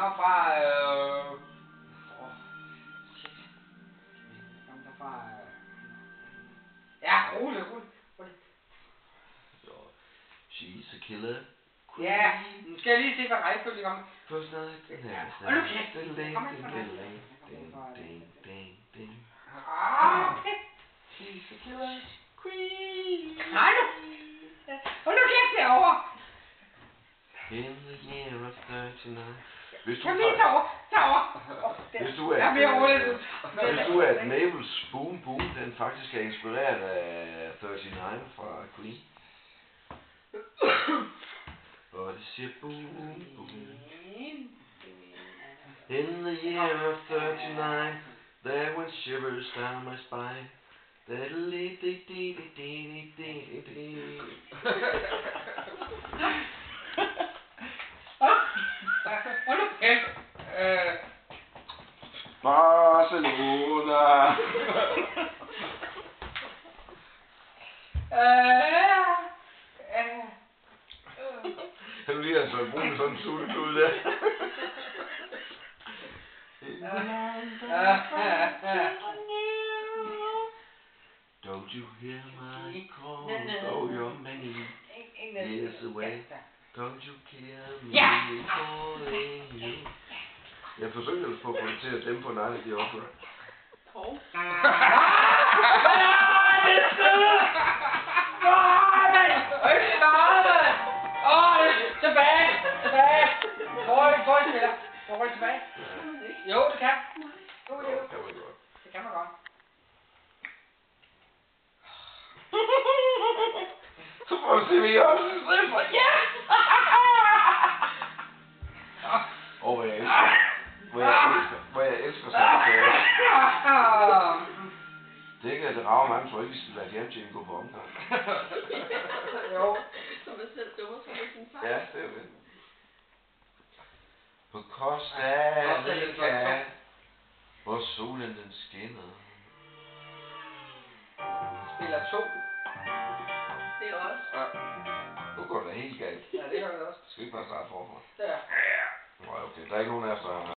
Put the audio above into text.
kommer fra, shit. Kommer der fra, ja, rolig. She's a killer. Ja, nu skal jeg lige se, hvad rækkefølge kommer. First night, the last Hold nu night. kæft. Kom ind for Ding. okay. She's a killer queen. Nej nu. Hold nu kæft derovre. In the year of 39. Hvis du Kom lige derovre. Hvis du er at Mabels Boom Boom, den faktisk er inspireret af 39 fra Queen. Og det siger boom boom. In the year of 39, there went shivers down my spine. Hold nu kæft. Barcelona. Kan du lige have så bruge sådan en sultklud der? Don't you hear my call, though you're many years away? Don't you hear me calling you? Jeg forsøger at få det til at stemme på Night at the Opera. Tilbage. Hvor spiller? Hvor tilbage? Jo, det kan. Det kan man godt. Så får du se, hvad jeg også stripper. Ja! Og hvor jeg elsker sådan noget. Det kan det rave mange, tror jeg ikke, vi skal lade hjemtjening gå på omgang. Jo. Som man selv dummer sig med sin far. Ja, det er det. På Costa Rica, hvor solen den skinner. Spiller 2. Det er også. Ja. Nu går det helt galt. Ja, det gør det også. Skal vi ikke bare starte forfra? Ja. Okay, der er ikke nogen af os, der har